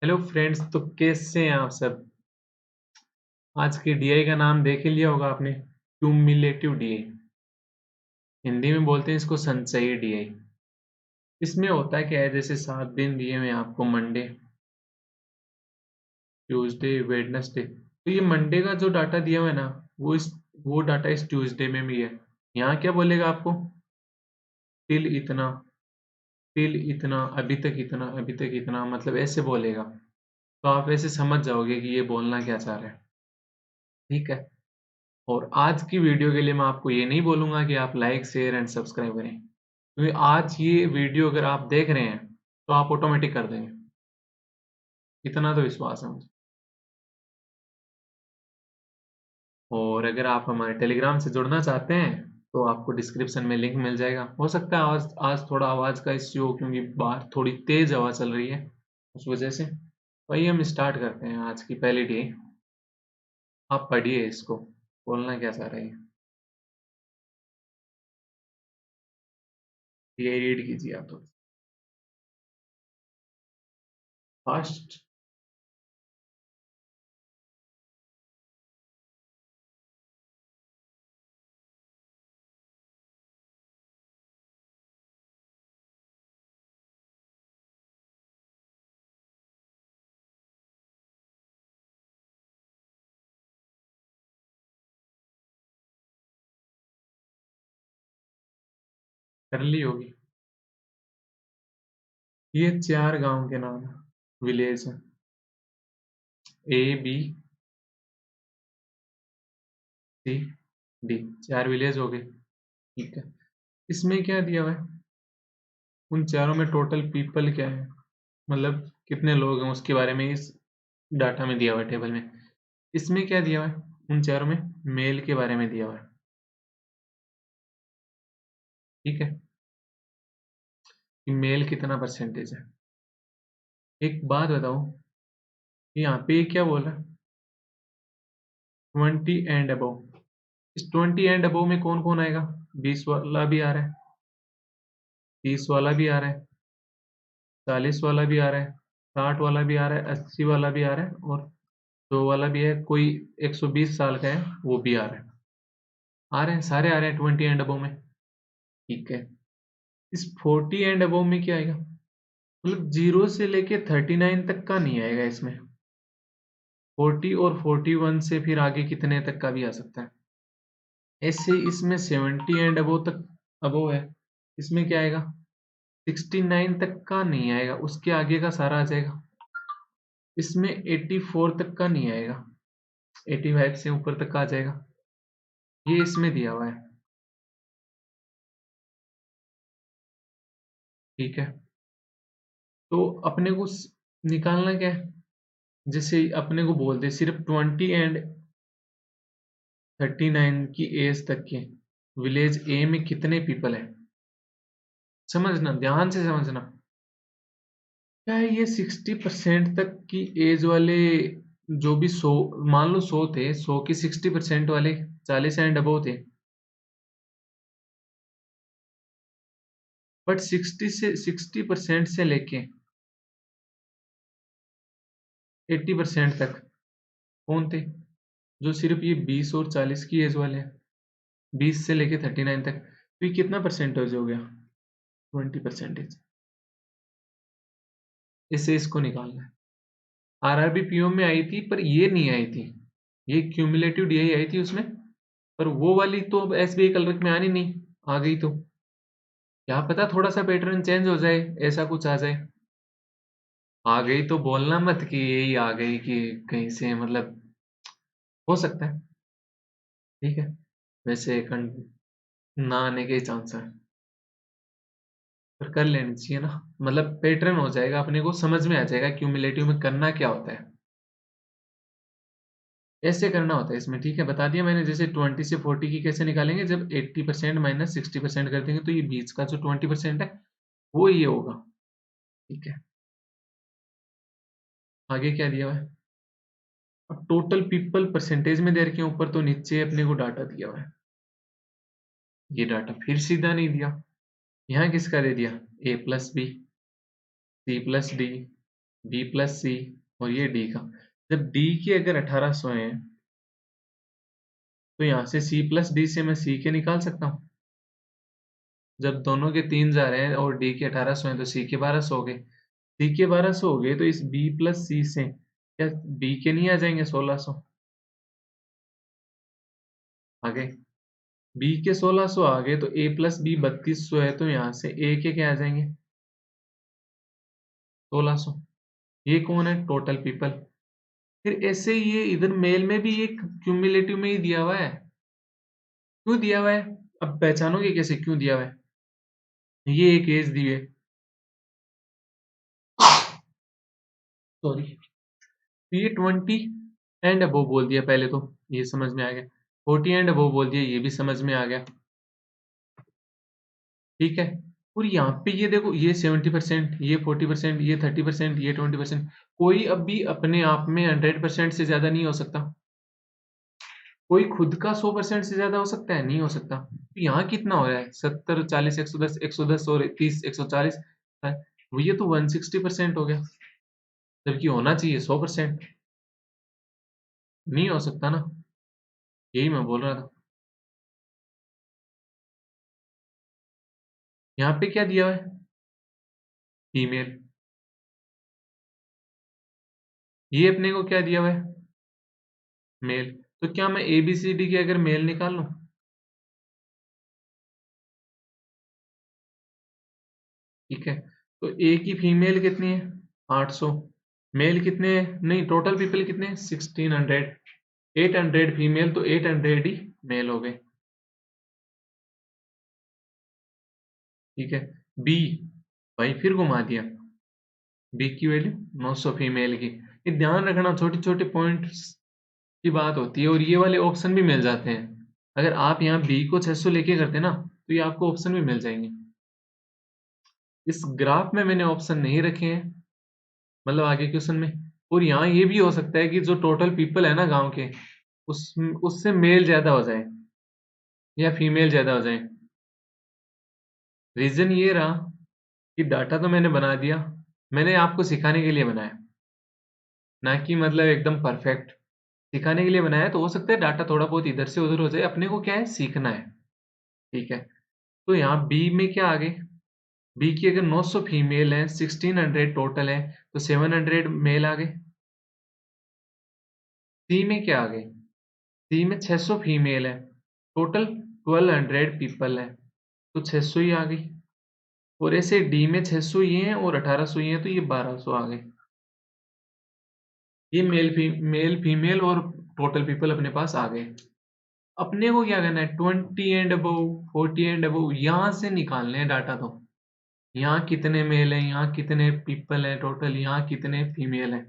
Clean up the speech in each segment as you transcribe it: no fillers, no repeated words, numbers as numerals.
Hello friends, तो कैसे हैं आप सब। आज के डीआई का नाम देख ही लिया होगा आपने, क्यूमुलेटिव डीआई। हिंदी में बोलते हैं इसको संचयी डीआई। इसमें होता क्या है, जैसे 7 दिन दिए हुए हैं आपको, मंडे, ट्यूसडे, वेडनेसडे। तो ये मंडे का जो डाटा दिया हुआ है ना, वो डाटा इस ट्यूसडे में भी है। यहाँ क्या बोलेगा आपको, टिल इतना, टिल इतना, अभी तक इतना, अभी तक इतना, मतलब ऐसे बोलेगा। तो आप ऐसे समझ जाओगे कि ये बोलना क्या चाह रहा है। ठीक है। और आज की वीडियो के लिए मैं आपको ये नहीं बोलूंगा कि आप लाइक, शेयर एंड सब्सक्राइब करें, क्योंकि आज ये वीडियो अगर आप देख रहे हैं तो आप ऑटोमेटिक कर देंगे। इतना तो विश्वास है मुझे। और अगर आप हमारे टेलीग्राम से जुड़ना चाहते हैं तो आपको डिस्क्रिप्शन में लिंक मिल जाएगा। हो सकता है आज थोड़ा आवाज़ का इश्यू हो, क्योंकि बाहर थोड़ी तेज हवा चल रही है, उस वजह से। वही हम स्टार्ट करते हैं आज की पहली डे। आप पढ़िए इसको, बोलना क्या चाह रहे हैं ये रीड कीजिए आप थोड़ा फास्ट। कर ली होगी। ये 4 गांव के नाम है, विलेज है। ए, बी, सी, डी। 4 विलेज हो गए। ठीक है। इसमें क्या दिया हुआ है, उन चारों में टोटल पीपल क्या है, मतलब कितने लोग हैं उसके बारे में इस डाटा में दिया हुआ है, टेबल में। इसमें क्या दिया हुआ है, उन चारों में मेल के बारे में दिया हुआ है। ठीक है, कि मेल कितना परसेंटेज है। एक बात बताओ, यहाँ पे ये क्या बोल रहा है, 20 एंड अबव। इस 20 एंड अबव में कौन कौन आएगा, 20 वाला भी आ रहा है, 30 वाला भी आ रहा है, 40 वाला भी आ रहा है, 60 वाला भी आ रहा है, 80 वाला भी आ रहा है, और 100 वाला भी है। कोई 120 साल का है वो भी आ रहा है। आ रहे हैं, सारे आ रहे हैं 20 एंड अबव में। ठीक है। इस 40 एंड अबव में क्या आएगा, मतलब 0 से लेके 39 तक का नहीं आएगा इसमें। 40 और 41 से फिर आगे कितने तक का भी आ सकता है। ऐसे इसमें 70 एंड अबव तक अबव है, इसमें क्या आएगा, 69 तक का नहीं आएगा, उसके आगे का सारा आ जाएगा। इसमें 84 तक का नहीं आएगा, 85 से ऊपर तक का आ जाएगा। ये इसमें दिया हुआ है। ठीक है। तो अपने को निकालना क्या है, जैसे अपने को बोल दे सिर्फ 20 एंड 39 की एज तक के विलेज ए में कितने पीपल हैं। समझना, ध्यान से समझना। क्या है, ये 60% तक की एज वाले, जो भी 100, मान लो 100 थे, 100 की 60% वाले 40 एंड अबव थे। बट 60% से लेके 80% तक कौन थे, जो सिर्फ ये 20 और 40 की एज वाले हैं, 20 से लेके 39 तक। तो ये कितना परसेंटेज हो गया, 20%। इससे इसको निकालना है। आरआरबी पीओ में आई थी पर ये नहीं आई थी, ये क्यूमुलेटिव डीआई आई थी उसमें। पर वो वाली तो अब एसबीआई क्लर्क में आनी नहीं, आ गई तो क्या पता थोड़ा सा पैटर्न चेंज हो जाए, ऐसा कुछ आ जाए। आ गई तो बोलना मत कि यही आ गई, कि कहीं से मतलब, हो सकता है। ठीक है। वैसे ना आने के चांस है, पर कर लेनी चाहिए ना, मतलब पैटर्न हो जाएगा, अपने को समझ में आ जाएगा क्यूमुलेटिव में करना क्या होता है। ऐसे करना होता है इसमें। ठीक है, बता दिया मैंने। जैसे 20 से 40 की कैसे निकालेंगे, जब 80% माइनस 60% कर देंगे तो ये बीच का जो 20% है वो ये होगा। ठीक है। आगे क्या दिया हुआ है, अब टोटल पीपल परसेंटेज में दे रखे हैं ऊपर, तो नीचे अपने को डाटा दिया हुआ है। ये डाटा फिर सीधा नहीं दिया, यहाँ किसका दे दिया, A+B, C+D, बी प्लस सी और ये डी का। जब डी के अगर 1800 हैं तो यहाँ से सी प्लस डी से मैं सी के निकाल सकता हूँ। जब दोनों के 3 जा रहे हैं और डी के 1800 हैं तो सी के 1200 हो गए। सी के 1200 हो गए तो इस बी प्लस सी से क्या बी के नहीं आ जाएंगे 1600? आगे बी के 1600 आ गए तो ए प्लस बी 3200 है, तो यहाँ से ए के क्या आ जाएंगे 1600। ये कौन है टोटल पीपल। फिर ऐसे ही ये इधर मेल में भी एक क्यूमुलेटिव में ही दिया हुआ है। क्यों दिया हुआ है अब पहचानोगे कैसे क्यों दिया हुआ है। ये एक एज दी है, सॉरी, ये 20 एंड अबव बोल दिया पहले, तो ये समझ में आ गया। 40 एंड अबव बोल दिया, ये भी समझ में आ गया। ठीक है। और यहाँ पे ये देखो, ये 70%, ये 40%, ये 30%, ये 20%। कोई अब भी अपने आप में 100% से ज्यादा नहीं हो सकता। कोई खुद का 100% से ज्यादा हो सकता है, नहीं हो सकता। तो यहाँ कितना हो रहा है 70, 40, 110, 110 और 30, 140 है। ये तो 160% हो गया, जबकि होना चाहिए 100%। नहीं हो सकता ना, यही मैं बोल रहा था। यहाँ पे क्या दिया हुआ है फीमेल, ये अपने को क्या दिया हुआ है मेल। तो क्या मैं ए बी सी डी के अगर मेल निकाल लूं, ठीक है, तो ए की फीमेल कितनी है 800, मेल कितने हैं, नहीं टोटल पीपल कितने हैं 1600। 800 फीमेल तो 800 ही मेल हो गए। ठीक है। बी, भाई फिर घुमा दिया, बी की वैल्यू 900 फीमेल की। ये ध्यान रखना, छोटे छोटे पॉइंट्स की बात होती है, और ये वाले ऑप्शन भी मिल जाते हैं। अगर आप यहाँ बी को 600 लेके करते ना तो ये आपको ऑप्शन भी मिल जाएंगे। इस ग्राफ में मैंने ऑप्शन नहीं रखे हैं, मतलब आगे क्वेश्चन में। और यहाँ ये भी हो सकता है कि जो टोटल पीपल है ना गांव के, उस उससे मेल ज्यादा हो जाए या फीमेल ज्यादा हो जाए। रीजन ये रहा कि डाटा तो मैंने बना दिया, मैंने आपको सिखाने के लिए बनाया, ना कि मतलब एकदम परफेक्ट। सिखाने के लिए बनाया, तो हो सकता है डाटा थोड़ा बहुत इधर से उधर हो जाए, अपने को क्या है सीखना है। ठीक है। तो यहाँ बी में क्या आ गए, बी की अगर 900 फीमेल है, 1600 टोटल है, तो 700 मेल आ गए। सी में क्या आ गए, सी में 600 फीमेल है, टोटल 1200 पीपल है, तो 600 ही आ गई। और ऐसे डी में 600 ये हैं और 1800 ये हैं, तो ये 1200 आ गए। ये मेल फीमेल और टोटल पीपल अपने पास आ गए। अपने को क्या करना है 20 एंड अबव, 40 एंड अबव यहाँ से निकालने हैं डाटा। तो यहाँ कितने मेल हैं, यहाँ कितने पीपल हैं टोटल, यहाँ कितने फीमेल हैं।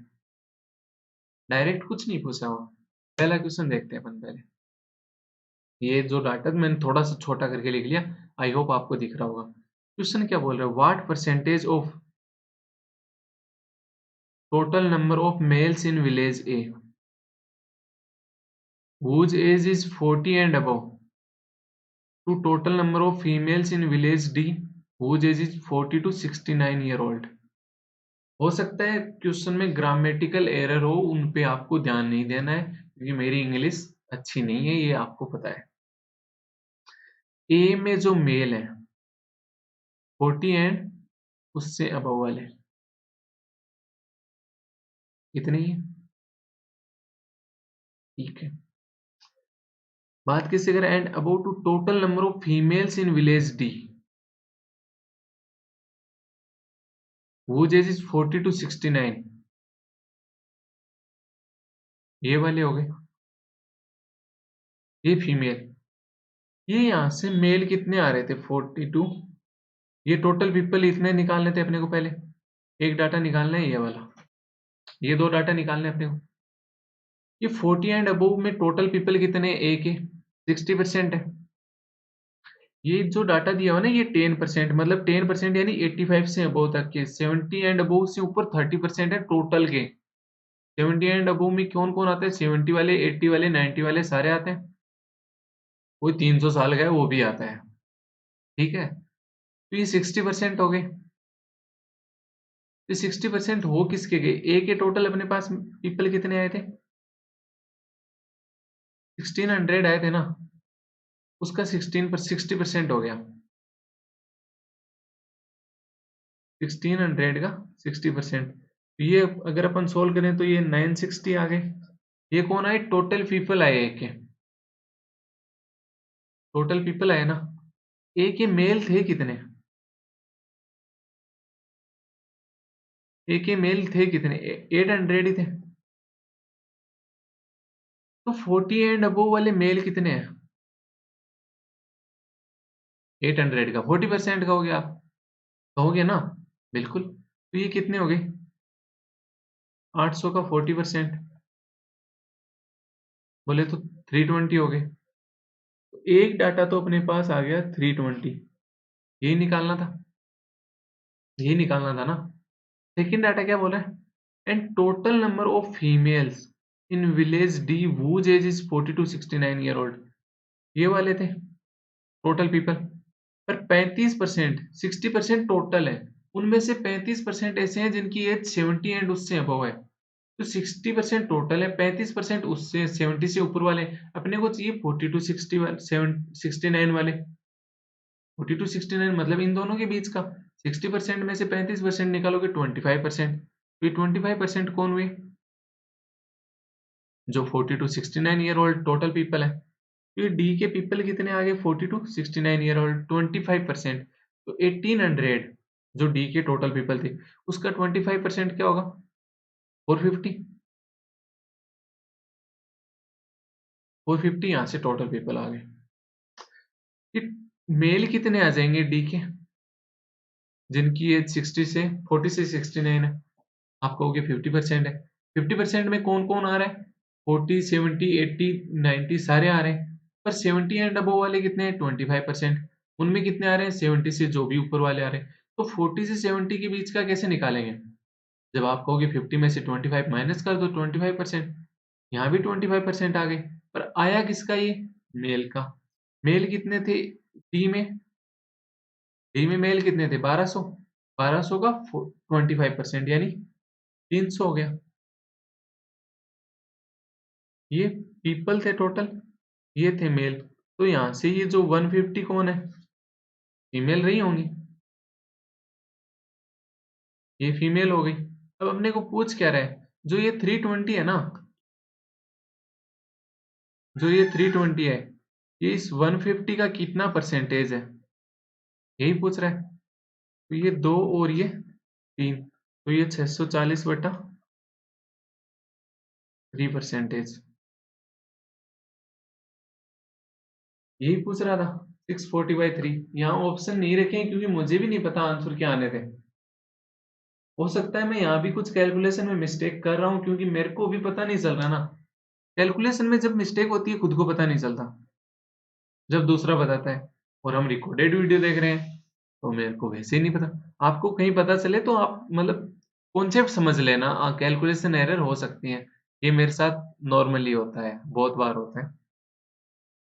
डायरेक्ट कुछ नहीं पूछा हुआ। पहला क्वेश्चन देखते हैं अपन पहले। ये जो डाटा मैंने थोड़ा सा छोटा करके लिख लिया, आई होप आपको दिख रहा होगा। क्वेश्चन क्या बोल रहे हैं, what percentage of total number of males in village A whose age is 40 and above to total number of females in village D whose age is 40 to 69 year old। हो सकता है क्वेश्चन में grammatical error हो, उन पे आपको ध्यान नहीं देना है क्योंकि मेरी इंग्लिश अच्छी नहीं है, ये आपको पता है। ए में जो मेल है 40 एंड उससे अबव वाले इतने ही, ठीक है। बात किससे करें, and about to total number of females in village D whose age is 40 to 69, ये वाले हो गए, ये फीमेल। ये यहाँ से मेल कितने आ रहे थे 42, ये टोटल पीपल इतने निकालने थे अपने को पहले। एक डाटा निकालना है ये वाला, ये दो डाटा निकालने हैं अपने को। ये 40 एंड अबव में टोटल पीपल कितने ए के 60% है। ये जो डाटा दिया हुआ ना ये 10%, मतलब 10% यानी 85 से अबव तक के, 70 एंड अबव से ऊपर 30% है टोटल के। 70 एंड अबव में कौन कौन आता है, 70 वाले, 80 वाले, 90 वाले सारे आते हैं। कोई 300 साल का है वो भी आता है। ठीक है। तो ये 60% हो गए। तो 60% हो किसके गए? ए के टोटल अपने पास पीपल कितने आए थे? 1600 आए थे ना, उसका 60% हो गया। 1600 का 60%, तो ये अगर अपन सोल्व करें तो ये 960 आ गए। ये कौन आए? टोटल पीपल आए ए के, टोटल पीपल आए ना। ए के मेल थे कितने? ए के मेल थे कितने? 800 ही थे। तो 40 एंड अबोव वाले मेल कितने हैं? 800 का 40% का हो गया, आप कहोगे ना? बिल्कुल। तो ये कितने हो गए? 800 का 40% बोले तो 320 हो गए। तो एक डाटा तो अपने पास आ गया 320, यही निकालना था, यही निकालना था ना। सेकेंड डाटा क्या बोला है? And total number of females in village D whose age is 40 to 69 year old, ये वाले थे टोटल पीपल। पर 35%, 60% टोटल है, उनमें से 35% ऐसे हैं जिनकी एज 70 एंड उससे अबव है। तो 60% टोटल है, 35% उससे 70 से ऊपर वाले। अपने को चाहिए 40 to 69 वाले। 40 to 69 मतलब इन दोनों के बीच का। 60% में से 35% निकालोगे 25%, तो ये 25% कौन हुए? जो 40 to 69 year old total people है। तो ये डी के पीपल कितने आ गए? 40 to 69 ईयर ओल्ड, 25%। तो 1800 जो डी के टोटल पीपल थे, उसका 25% क्या होगा? 450। 450 यहाँ से टोटल पीपल आ गए। ये मेल कितने आ जाएंगे डी के, जिनकी एज 60 से 40 से 69 है? आप कहोगे 50% है। 50% में कौन कौन आ रहा है? 40, 70, 80, 90 सारे आ रहे हैं। पर 70 एंड अबव वाले कितने हैं? 25%। उनमें कितने आ रहे हैं? 70 से जो भी ऊपर वाले आ रहे हैं। तो 40 से 70 के बीच का कैसे निकालेंगे? जब आप कहोगे 50 में से 25 माइनस कर दो, 25%। यहाँ भी 25% आ गए। पर आया किसका ये? मेल का। मेल कितने थे डी में? डी में मेल कितने थे? 1200। 1200 का 25% यानी 300 हो गया। ये पीपल थे टोटल, ये थे मेल। तो यहां से ये जो 150 कौन है? फीमेल रही होंगी, ये फीमेल हो गई। अब अपने को पूछ क्या रहा है? जो ये 320 है ना, जो ये 320 है, ये इस 150 का कितना परसेंटेज है, यही पूछ रहा है। तो ये 2 और ये 3, तो ये 640 बटा 3%। यही पूछ रहा था, 640/3। यहाँ ऑप्शन नहीं रखे क्योंकि मुझे भी नहीं पता आंसर क्या आने थे। हो सकता है मैं यहाँ भी कुछ कैलकुलेशन में मिस्टेक कर रहा हूँ, क्योंकि मेरे को भी पता नहीं चल रहा ना। कैलकुलेशन में जब मिस्टेक होती है खुद को पता नहीं चलता, जब दूसरा बताता है। और हम रिकॉर्डेड वीडियो देख रहे हैं, तो मेरे को वैसे ही नहीं पता। आपको कहीं पता चले तो आप मतलब कॉन्सेप्ट समझ लेना, कैलकुलेशन एरर हो सकती है। ये मेरे साथ नॉर्मली होता है, बहुत बार होता है।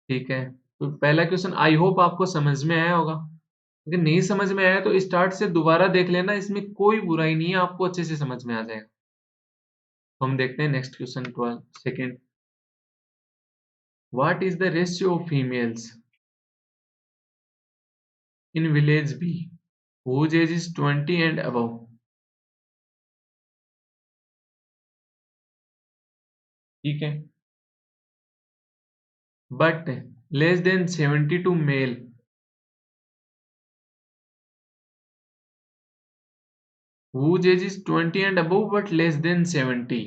ठीक है, तो पहला क्वेश्चन आई होप आपको समझ में आया होगा। अगर नहीं समझ में आया तो स्टार्ट से दोबारा देख लेना, इसमें कोई बुराई नहीं है, आपको अच्छे से समझ में आ जाएगा। तो हम देखते हैं next question 12 second. What is the ratio of females in village B whose age is 20 and above? ठीक है, but less than 72 male whose age is 20 and above but less than 70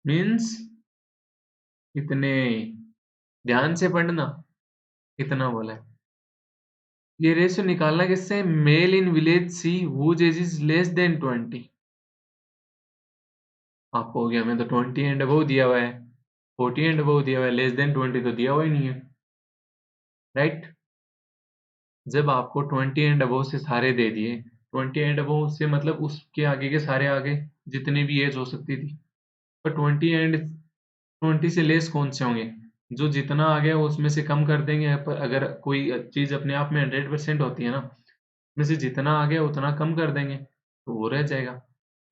means इतने, ध्यान से पढ़ना, इतना बोला है। ये रेशियो निकालना किससे? Male in village C whose age is less than 20। आपको हो गया, हमें तो 20 एंड अबव दिया हुआ है, 40 एंड अबव दिया हुआ है, लेस देन 20 तो दिया हुआ ही नहीं है, राइट। जब आपको 20 एंड अबव से सारे दे दिए, 20 एंड अबव से मतलब उसके आगे के सारे आगे जितने भी एज हो सकती थी। पर 20 एंड 20 से लेस कौन से होंगे? जो जितना आ गया उसमें से कम कर देंगे। पर अगर कोई चीज अपने आप में 100% होती है ना, में से जितना आ गया उतना कम कर देंगे, तो वो रह जाएगा।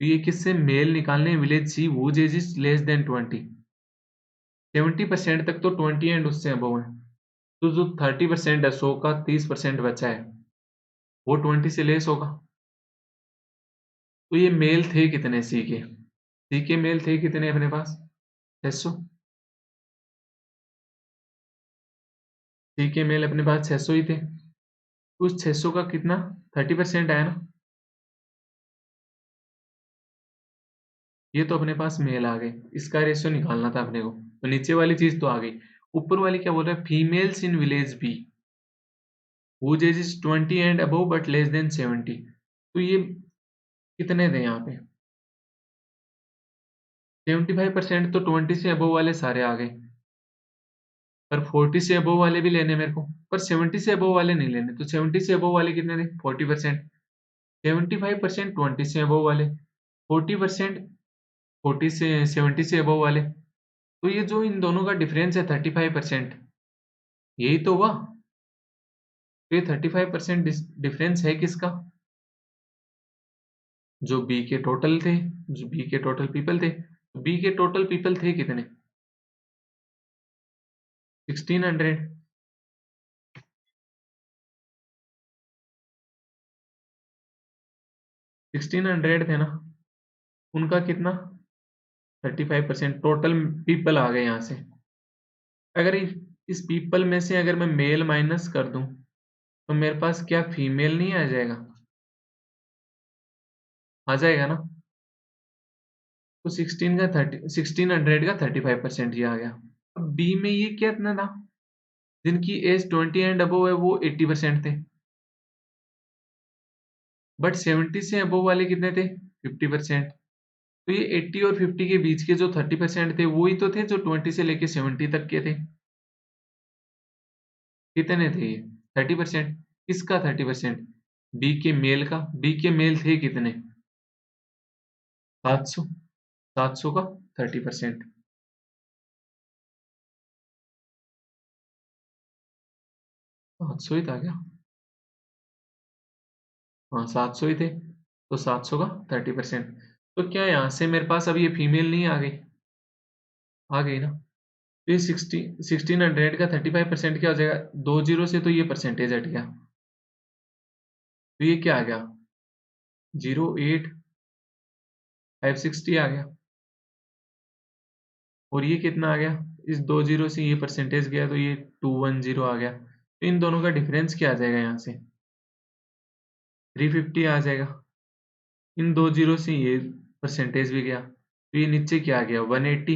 तो ये किससे मेल निकालने, village C whose age is less than 20। 70% तक तो 20 एंड उससे अबव है, तो जो 30% है 100 का 30% बचा है वो 20 से लेस होगा। तो ये मेल थे कितने सी के मेल थे कितने अपने पास 600। सी के मेल अपने पास 600 ही थे, उस 600 का कितना 30% आया ना, ये तो अपने पास मेल आ गए, इसका रेशियो निकालना था अपने को, तो नीचे वाली चीज तो आ गई। ऊपर वाली क्या बोल रहा है, females in village B whose age is 20 and above but less than 70। तो ये कितने थे यहाँ पे 75%, तो 20 से अबव वाले सारे आ गए, पर 40 से अबव वाले भी लेने मेरे को, पर 70 से अबव वाले नहीं लेने। तो 70 से अबव वाले कितने थे 40%, 75% 20 से अबव वाले, 40% 40 से 70 से अबव वाले। तो ये जो इन दोनों का डिफरेंस है 35%, यही तो हुआ। तो ये 35% डिफरेंस है किसका, जो बी के टोटल थे, जो बी के टोटल पीपल थे। बी के टोटल पीपल थे कितने 1600। 1600 थे ना, उनका कितना 35% टोटल पीपल आ गए यहाँ से। अगर इस पीपल में से अगर मैं मेल माइनस कर दूं तो मेरे पास क्या फीमेल नहीं आ जाएगा, आ जाएगा ना। तो 1600 का 35% ये आ गया। अब बी में ये क्या इतना था, जिनकी एज 20 एंड अबव है वो 80% थे, बट 70 से अबव वाले कितने थे 50%। तो ये 80 और 50 के बीच के जो 30% थे वही तो थे जो 20 से लेके 70 तक के थे। कितने थे ये 30%, किसका 30%, बी के मेल का। बी के मेल थे कितने 700, 700 का 30%, 700 ही था क्या, हाँ 700 ही थे, तो 700 का 30%। तो क्या यहाँ से मेरे पास अब ये फीमेल नहीं आ गई, आ गई ना। तो ये 1600 का 35% क्या हो जाएगा, 20 से तो ये परसेंटेज हट गया, तो ये क्या आ गया 08560 आ गया। और ये कितना आ गया, इस 20 से ये परसेंटेज गया तो ये 210 आ गया। तो इन दोनों का डिफरेंस क्या आ जाएगा यहाँ से 350 आ जाएगा। इन 20 से ये परसेंटेज भी गया, तो ये नीचे क्या आ गया 180।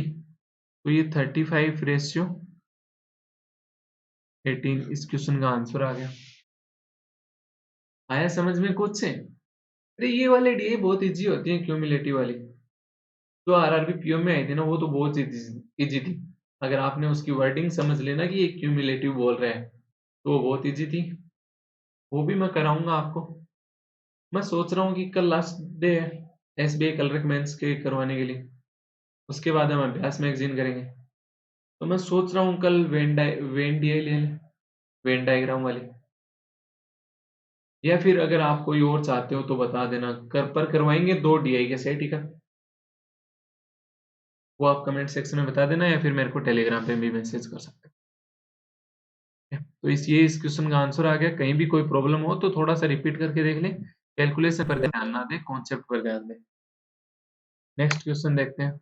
तो ये 35/18 इस क्वेश्चन का आंसर आ गया। आया समझ में कुछ से। अरे ये वाले डी बहुत इजी होती है क्यूमुलेटिव वाली, जो आरआरबी पीओ में आई थी ना वो तो बहुत इजी थी। अगर आपने उसकी वर्डिंग समझ लेना कि ये क्यूमुलेटिव बोल रहा है तो वो बहुत इजी थी, वो भी मैं कराऊंगा आपको। मैं सोच रहा हूँ कि कल लास्ट डे है एसबीआई कलर मेंस के करवाने के लिए, उसके बाद हम अभ्यास मैगजीन करेंगे। तो मैं सोच रहा हूँ कल वेन डीआई ले लें, वेन डायग्राम वाली, या फिर अगर आप कोई और चाहते हो तो बता देना, पर करवाएंगे 2 डीआई के सेट ही का, वो आप कमेंट सेक्शन में बता देना या फिर मेरे को टेलीग्राम पे भी मैसेज कर सकते हैं। तो इस क्वेश्चन का आंसर आ गया। कहीं भी कोई प्रॉब्लम हो तो थोड़ा सा रिपीट करके देख लें, कैलकुलेशन पर ध्यान ना दें, कॉन्सेप्ट पर ध्यान दें। नेक्स्ट क्वेश्चन देखते हैं।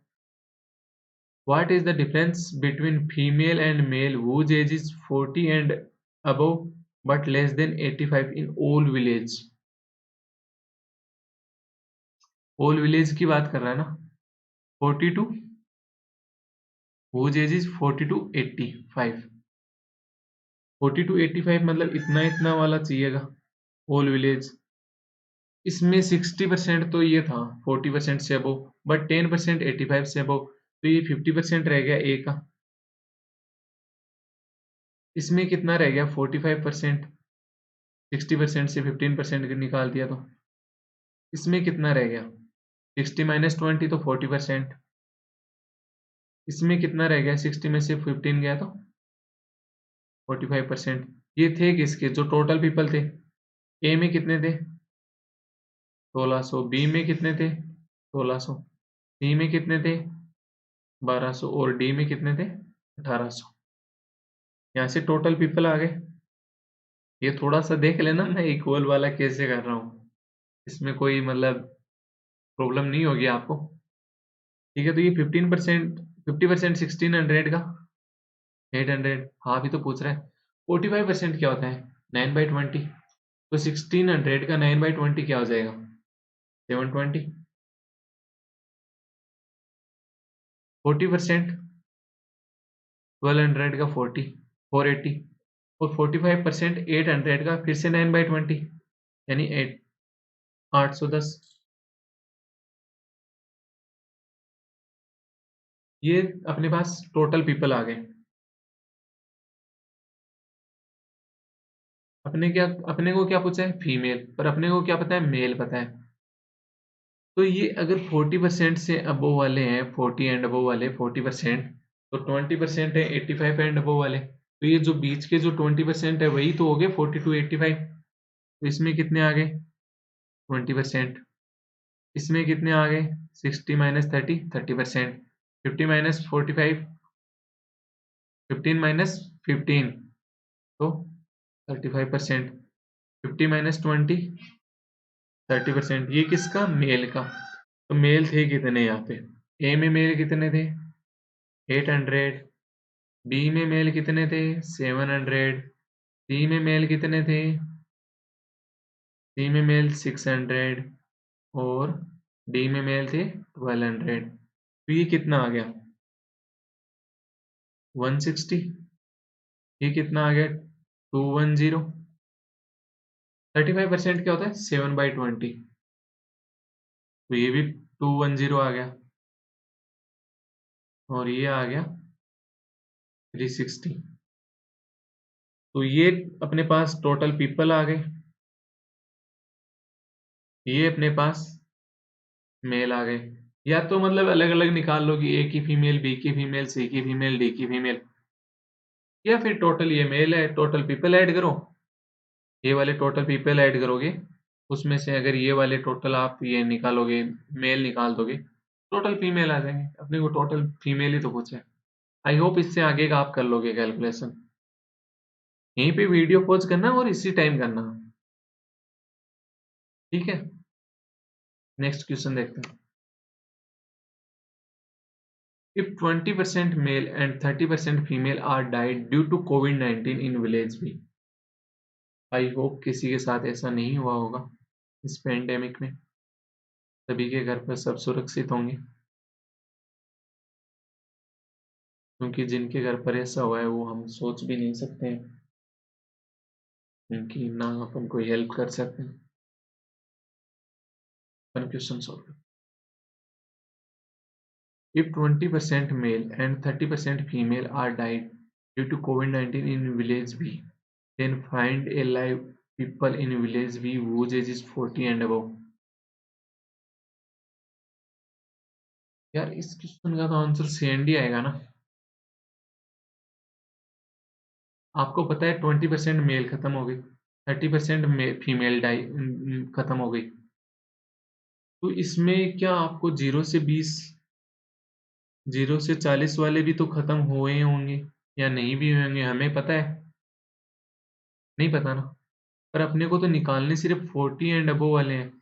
What is the difference between female and male whose age is 40 and above but less than 85 in all village? All village की बात कर रहा है ना, 42 whose age is 40 to 85, 40 to 85 मतलब इतना इतना वाला चाहिएगा all village। इसमें 60% तो ये था 40% से अबव, बट 10% 85 से अबव, तो ये 50% रह गया ए का। इसमें कितना रह गया 45%, 60% से 15% निकाल दिया तो इसमें कितना रह गया 60 माइनस 20 तो 40%। इसमें कितना रह गया 60 में से 15 गया तो 45%। ये थे किसके, जो टोटल पीपल थे। ए में कितने थे 1600, बी में कितने थे 1600, सी में कितने थे 1200 और डी में कितने थे 1800। यहाँ से टोटल पीपल आ गए। ये थोड़ा सा देख लेना मैं इक्वल वाला कैसे कर रहा हूँ, इसमें कोई मतलब प्रॉब्लम नहीं होगी आपको। ठीक है, तो ये 15%, 50% 1600 का 800, हाँ अभी तो पूछ रहा है। 45% क्या होता है 9/20, तो 1600 का 9/20 क्या हो जाएगा 720। 40% 1200 का 480, और 45% 800 का फिर से 9/20 यानी 810। ये अपने पास टोटल पीपल आ गए। अपने को क्या पूछा है फीमेल, पर अपने को क्या पता है मेल पता है। तो ये अगर 40% से अबोव वाले हैं, 40 एंड अबोव वाले 40%, तो 20% है 85 एंड अबोव वाले, तो ये जो बीच के जो 20% है वही तो हो गए 40 to 85। तो इसमें कितने आ गए 20%, इसमें कितने आ गए 60 - 30 30%, 50 - 45 15 - 15, तो 35%, 50 - 20 30%। ये किसका मेल का। तो मेल थे कितने यहाँ पे, ए में मेल कितने थे 800, बी में मेल कितने थे 700, सी में मेल कितने थे, सी में मेल 600, और डी में मेल थे 1200। तो ये कितना आ गया 160, ये कितना आ गया 210। 35% क्या होता है 7/20, तो ये भी 210 आ गया, और ये आ गया 360। तो ये अपने पास टोटल पीपल आ गए, ये अपने पास मेल आ गए। या तो मतलब अलग अलग निकाल लो कि ए की फीमेल, बी की फीमेल, सी की फीमेल, डी की फीमेल, या फिर टोटल ये मेल है टोटल पीपल ऐड करो, ये वाले टोटल पीपल ऐड करोगे, उसमें से अगर ये वाले टोटल आप ये निकालोगे मेल निकाल दोगे, टोटल फीमेल आ जाएंगे। अपने को टोटल फीमेल ही तो पूछे। आई होप इससे आगे का आप कर लोगे कैलकुलेशन। यहीं पे वीडियो पॉज करना और इसी टाइम करना, ठीक है। नेक्स्ट क्वेश्चन देखते हैं। If 20% male and 30% female are died due to COVID-19 in village भी, आई होप किसी के साथ ऐसा नहीं हुआ होगा इस पेंडेमिक में, सभी के घर पर सब सुरक्षित होंगे, क्योंकि जिनके घर पर ऐसा हुआ है वो हम सोच भी नहीं सकते हैं, क्योंकि ना अपन कोई हेल्प कर सकते हैं। अपन question solve. If 20% male and 30% female are died due to COVID-19 in village B, then find a live people in village B whose age is 40 and above। यार इस क्वेश्चन का तो आंसर CND आएगा ना। आपको पता है 20% मेल खत्म हो गई, 30% फीमेल डाई खत्म हो गई, तो इसमें क्या आपको 0 से 40 वाले भी तो खत्म हुए होंगे या नहीं भी होंगे, हमें पता है नहीं पता ना। पर अपने को तो निकालने सिर्फ 40 एंड अबो वाले हैं,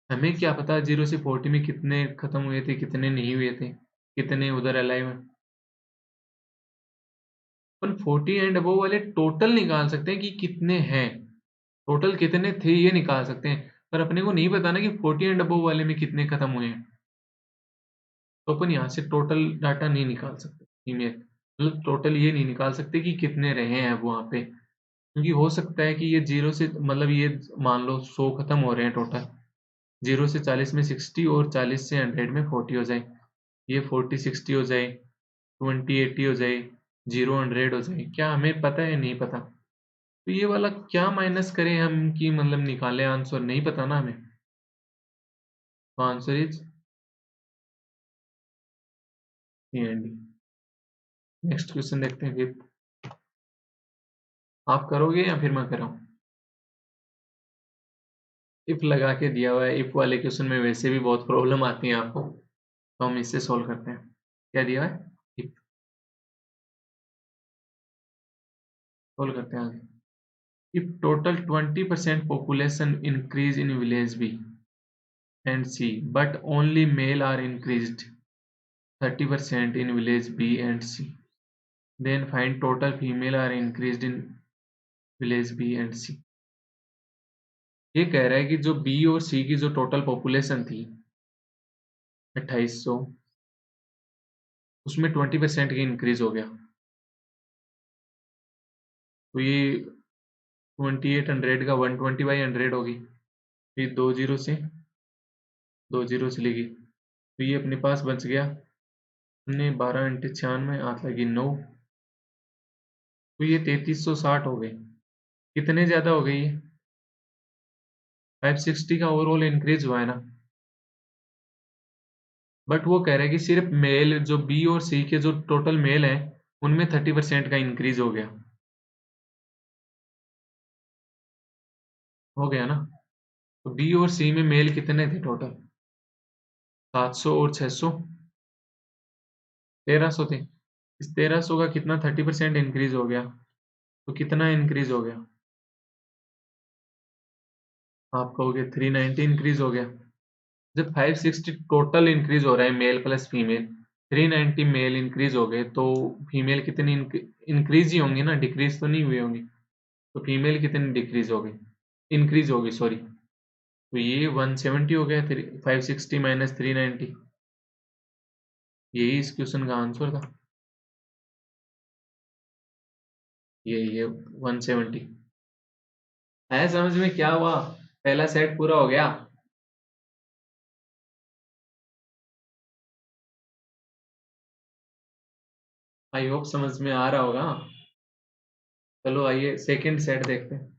हमें क्या पता 0 से 40 में कितने खत्म हुए थे कितने नहीं हुए थे, कितने उधर अलाइव हैं। अपन 40 एंड अबो वाले टोटल निकाल सकते हैं कि कितने हैं, टोटल कितने थे ये निकाल सकते हैं, पर अपने को नहीं पता ना कि 40 एंड अबव वाले में कितने खत्म हुए हैं, तो अपन यहाँ से टोटल डाटा नहीं निकाल सकते फीमेल, मतलब टोटल ये नहीं निकाल सकते कि कितने रहे हैं अब वहाँ पे, क्योंकि हो सकता है कि ये 0 से मतलब ये मान लो 100 खत्म हो रहे हैं टोटल, 0 से 40 में 60 और 40 से 100 में 40 हो जाए, ये 40 60 हो जाए, 20 80 हो जाए, 0 100 हो जाए, क्या हमें पता है नहीं पता। तो ये वाला क्या माइनस करें हम कि मतलब निकालें आंसर, नहीं पता ना हमें, तो answer is C. Next question देखते हैं फिर, आप करोगे या फिर मैं कराऊं। इफ लगा के दिया हुआ है, इफ वाले क्वेश्चन में वैसे भी बहुत प्रॉब्लम आती है आपको, तो हम इससे सॉल्व करते हैं। क्या दिया है? इफ। सॉल्व करते हैं आगे। If total 20% population increase in village B and C but only male are increased 30% in village B and C, then find total female are increased in village B and C। ये कह रहा है कि जो B और सी की जो total population थी 2800, उसमें 20% की इंक्रीज हो गया, तो ये 2800 का 120/100 होगी, फिर 2 जीरो से लेगी, तो ये अपने पास बच गया हमने 12 × 96 8 लगी 9, तो ये 3360 हो गए। कितने ज़्यादा हो गई ये? 560 का ओवरऑल इंक्रीज हुआ है ना, बट वो कह रहा है कि सिर्फ मेल जो बी और सी के जो टोटल मेल हैं उनमें 30% का इंक्रीज हो गया ना। तो बी और सी में मेल कितने थे टोटल? 700 और 600, 1300 थे। इस 1300 का कितना 30% इंक्रीज हो गया, तो कितना इंक्रीज हो गया? आप कहोगे 390 इंक्रीज हो गया। जब 560 टोटल इंक्रीज हो रहा है male plus female, 390 male increase हो गए, तो फीमेल कितनी इंक्रीज ही होंगी ना, डिक्रीज तो नहीं हुई होंगी। तो फीमेल कितनी डिक्रीज हो गई, इंक्रीज होगी सॉरी, तो ये 170 हो गया 560 माइनस 390, यही इस क्वेश्चन का आंसर था। ये 170 है। समझ में क्या हुआ? पहला सेट पूरा हो गया। आई होप समझ में आ रहा होगा। चलो आइए सेकंड सेट देखते हैं।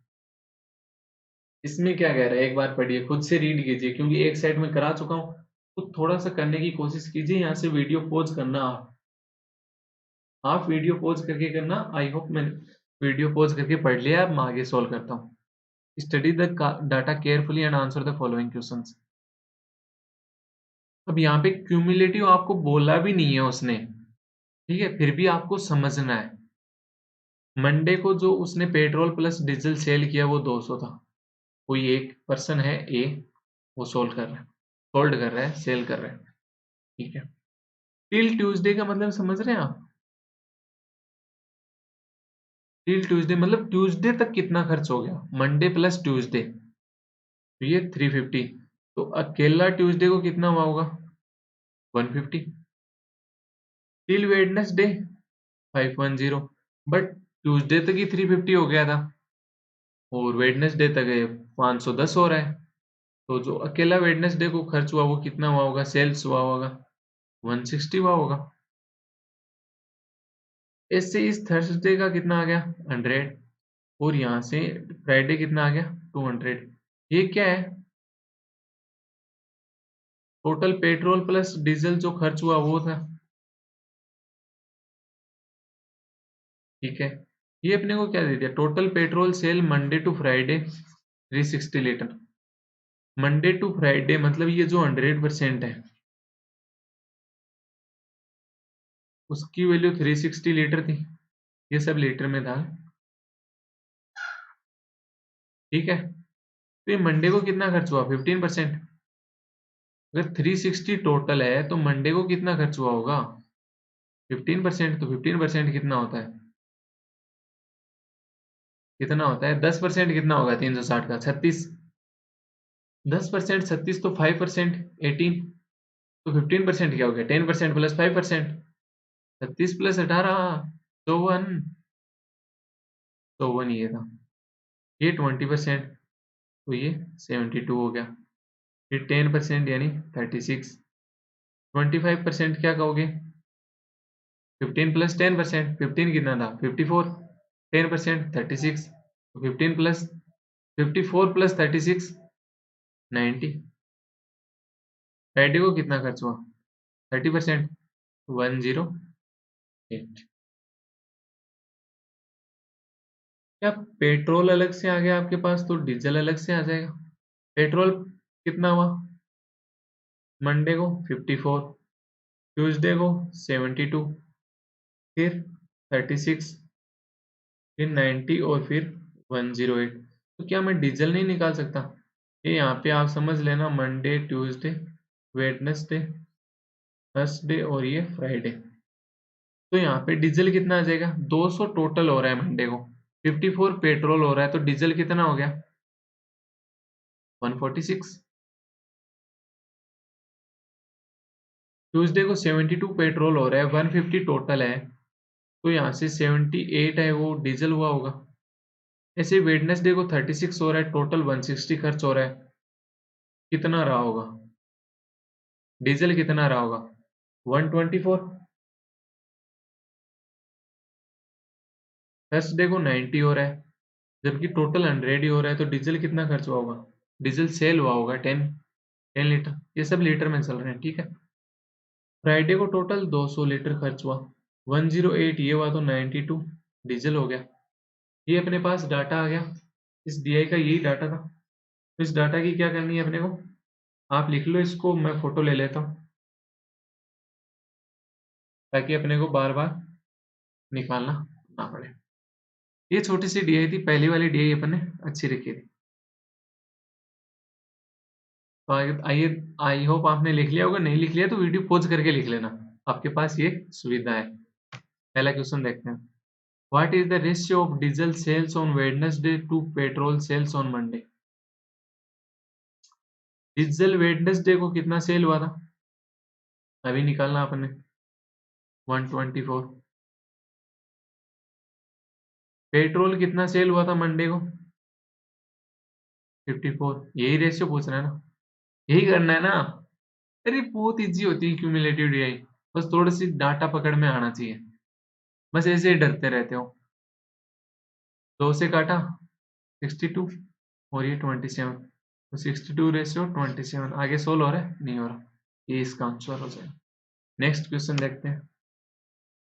इसमें क्या कह रहा है एक बार पढ़िए, खुद से रीड कीजिए, क्योंकि एक सेट में करा चुका हूँ, तो थोड़ा सा करने की कोशिश कीजिए। यहाँ से वीडियो पॉज करना, आप वीडियो पॉज करके करना। आई होप मैंने वीडियो पॉज करके पढ़ लिया। अब मैं आगे सोल्व करता हूँ। Study the data carefully and answer the following questions. अब यहाँ पे क्यूमुलेटिव आपको बोला भी नहीं है उसने, ठीक है, फिर भी आपको समझना है। मंडे को जो उसने पेट्रोल प्लस डीजल सेल किया वो 200 था। कोई एक पर्सन है ए, वो सोल्ड कर रहा है, सेल कर रहा है, ठीक है। टिल ट्यूसडे का मतलब समझ रहे हैं आप? टिल ट्यूसडे मतलब ट्यूसडे तक कितना खर्च हो गया, मंडे प्लस ट्यूसडे, तो ये 350। तो अकेला ट्यूसडे को कितना हुआ होगा? 150। टिल वेडनेसडे 510, बट ट्यूसडे तक ही 350 हो गया था, और वेडनेसडे तक 510 हो रहा है। तो जो अकेला वेडनेसडे को खर्च हुआ वो कितना हुआ होगा, सेल्स हुआ होगा 160 हुआ होगा। इससे इस थर्सडे का कितना आ गया 100, और यहाँ से फ्राइडे कितना आ गया 200। ये क्या है? टोटल पेट्रोल प्लस डीजल जो खर्च हुआ वो था, ठीक है। ये अपने को क्या दे दिया, total petrol sale Monday to Friday 360 litre. Monday to Friday मतलब ये जो 100% है उसकी वैल्यू 360 लीटर थी, ये सब लीटर में था, ठीक है। तो ये मंडे को कितना खर्च हुआ 15%। अगर 360 टोटल है तो मंडे को कितना खर्च हुआ होगा 15%। तो 15% कितना होता है, कितना होता है 10% कितना होगा 360 का 36। 10% 36 तो 5% 18, तो 15% क्या हो गया 10% प्लस 5%, 36 प्लस 18 54, 54 ये था। ये 20%, तो ये 72 हो गया। फिर 10% यानी 36, 25% क्या कहोगे 15 प्लस 10%, 15 कितना था 54, 10% 36, 15 प्लस 54 प्लस 36 90। फ्राइडे को कितना खर्च हुआ 30%, 108। क्या पेट्रोल अलग से आ गया आपके पास तो डीजल अलग से आ जाएगा? पेट्रोल कितना हुआ मंडे को 54, ट्यूसडे को 72, फिर 36, फिर 90 और फिर 108। तो क्या मैं डीजल नहीं निकाल सकता? ये यहाँ पे आप समझ लेना, मंडे, ट्यूसडे, वेडनेसडे, थर्सडे और ये फ्राइडे। तो यहाँ पे डीजल कितना आ जाएगा? 200 टोटल हो रहा है मंडे को, 54 पेट्रोल हो रहा है, तो डीजल कितना हो गया? 146। ट्यूसडे को 72 पेट्रोल हो रहा है, 150 टोटल है, तो यहाँ से 78 है वो डीजल हुआ होगा। ऐसे वेडनेसडे को 36 हो रहा है, टोटल 160 खर्च हो रहा है, कितना रहा होगा? डीजल कितना रहा होगा? 124। थर्सडे को 90 हो रहा है, जबकि टोटल 100 ही हो रहा है, तो डीजल कितना खर्च हुआ होगा? डीजल सेल हुआ होगा 10 लीटर, ये सब लीटर में चल रहे हैं, ठीक है। फ्राइडे को टोटल 200 लीटर खर्च हुआ, 108 ये हुआ, तो 92 डीजल हो गया। ये अपने पास डाटा आ गया, इस डीआई का यही डाटा था। तो इस डाटा की क्या करनी है अपने को? आप लिख लो इसको, मैं फोटो ले लेता हूँ ताकि अपने को बार बार निकालना ना पड़े। ये छोटी सी डीआई थी, पहली वाली डीआई अपन ने अच्छी रखी थी। तो आइए, आई होप आपने लिख लिया होगा, नहीं लिख लिया तो वीडियो पॉज करके लिख लेना, आपके पास ये सुविधा है। पहला क्वेश्चन देखते हैं। What is the ratio of diesel sales on Wednesday to petrol sales on Monday? Diesel Wednesday को कितना सेल हुआ था? अभी निकालना आपने, 124। पेट्रोल कितना सेल हुआ था मंडे को? 54। यही रेशियो पूछ रहा है ना, यही करना है ना। अरे बहुत इजी होती है क्यूमुलेटिव डीआई, बस थोड़ी सी डाटा पकड़ में आना चाहिए, बस ऐसे ही डरते रहते हो। 2 से काटा 62 और ये 27, तो 62 रेशियो 27। आगे सोल्व हो रहा है? नहीं हो रहा, ये इसका आंसर हो जाएगा। नेक्स्ट क्वेश्चन देखते हैं।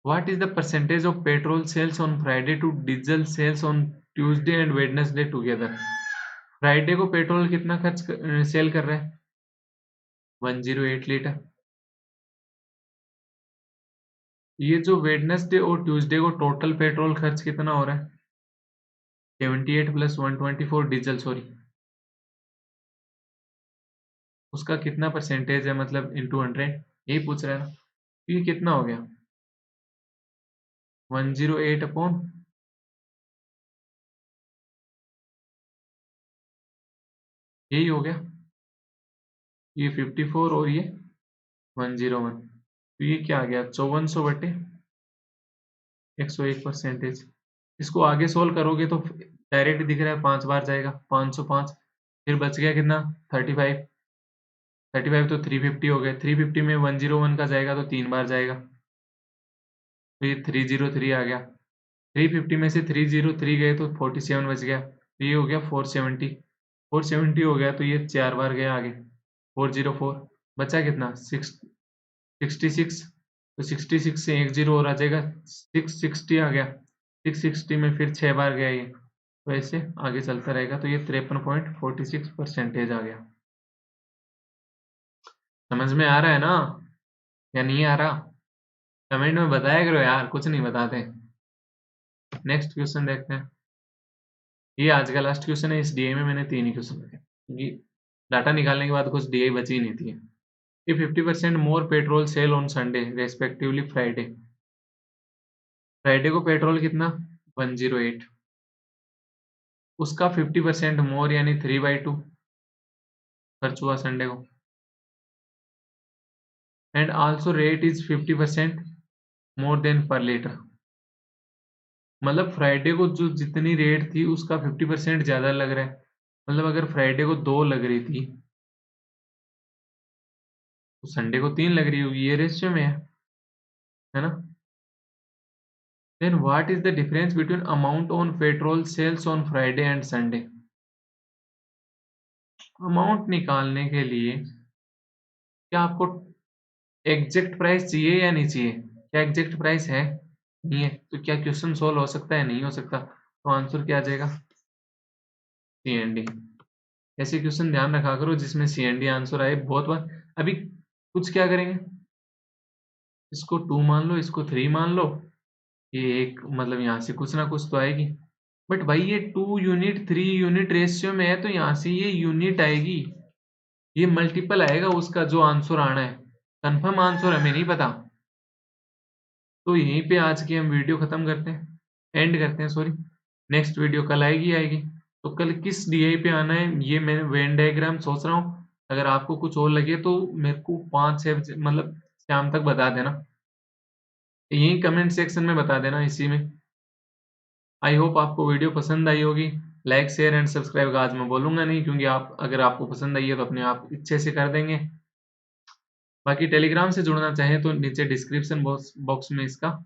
What is the percentage of petrol sales on Friday to diesel sales on Tuesday and Wednesday together? Friday को पेट्रोल कितना सेल कर रहा है? 108 लीटर। ये जो वेडनेसडे और ट्यूसडे को टोटल पेट्रोल खर्च कितना हो रहा है? 78 प्लस 124 डीजल, सॉरी, उसका कितना परसेंटेज है, मतलब इंटू 100, यही पूछ रहा है ना। तो ये कितना हो गया? 108 अपॉन, यही हो गया, ये 54 और ये 101, तो ये क्या आ गया? 5400 बटे 101 परसेंटेज। इसको आगे सोल्व करोगे तो डायरेक्ट दिख रहा है, 5 बार जाएगा, 505, फिर बच गया कितना? 35। 35 तो 350 हो गए, 350 में 101 का जाएगा तो 3 बार जाएगा, तो ये 303 आ गया। 350 में से 303 गए तो 47 बच गया, तो ये हो गया 470। 470 हो गया, तो ये 4 बार गया आगे, 404। बचा कितना? 66। तो 66 से 1 0 और आ जाएगा, 660 आ गया। 660 में फिर 6 बार गया ये, तो ऐसे आगे चलता रहेगा, तो ये 53.46 परसेंटेज आ गया। समझ में आ रहा है ना, या नहीं आ रहा? कमेंट में बताया करो यार, कुछ नहीं बताते। नेक्स्ट क्वेश्चन देखते हैं। ये आज का लास्ट क्वेश्चन है, इस डीआई में मैंने 3 ही क्वेश्चन रखे क्योंकि डाटा निकालने के बाद कुछ डीआई बची ही नहीं थी। ये 50% more petrol sale on Sunday respectively Friday. Friday को पेट्रोल कितना? 108, उसका 50% मोर यानी 3/2 खर्च हुआ संडे को, and also rate is 50% more than पर लीटर। मतलब फ्राइडे को जो जितनी रेट थी उसका 50% ज्यादा लग रहा है। मतलब अगर फ्राइडे को 2 लग रही थी तो संडे को 3 लग रही होगी, ये रेशियो में है ना। Then what is the difference between amount on petrol sales on Friday and Sunday? Amount निकालने के लिए क्या आपको एग्जैक्ट प्राइस चाहिए या नहीं चाहिए? क्या एग्जैक्ट प्राइस है? नहीं है, तो क्या क्वेश्चन सोल्व हो सकता है? नहीं हो सकता, तो आंसर क्या आ जाएगा? सी एंड डी। ऐसे क्वेश्चन ध्यान रखा करो जिसमें CND आंसर आए बहुत बार। अभी कुछ क्या करेंगे, इसको 2 मान लो, इसको 3 मान लो, ये एक मतलब यहाँ से कुछ ना कुछ तो आएगी। बट भाई ये 2 यूनिट 3 यूनिट रेशियो में है तो यहाँ से ये यूनिट आएगी, ये मल्टीपल आएगा उसका जो आंसर आना है। कंफर्म आंसर हमें नहीं पता। तो यहीं पे आज की हम वीडियो खत्म करते हैं, एंड करते हैं सॉरी। नेक्स्ट वीडियो कल आएगी। तो कल किस DI पे आना है ये मैं वेन डायग्राम सोच रहा हूँ। अगर आपको कुछ और लगे तो मेरे को 5-6 मतलब शाम तक बता देना, यही कमेंट सेक्शन में बता देना इसी में। आई होप आपको वीडियो पसंद आई होगी। लाइक शेयर एंड सब्सक्राइब का आज मैं बोलूंगा नहीं, क्योंकि आप अगर आपको पसंद आई है तो अपने आप इच्छे से कर देंगे। बाकी टेलीग्राम से जुड़ना चाहें तो नीचे डिस्क्रिप्शन बॉक्स में इसका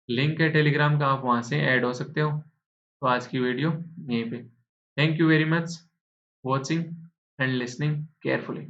लिंक है टेलीग्राम का, आप वहां से ऐड हो सकते हो। तो आज की वीडियो यहीं पे। Thank you very much watching and listening carefully.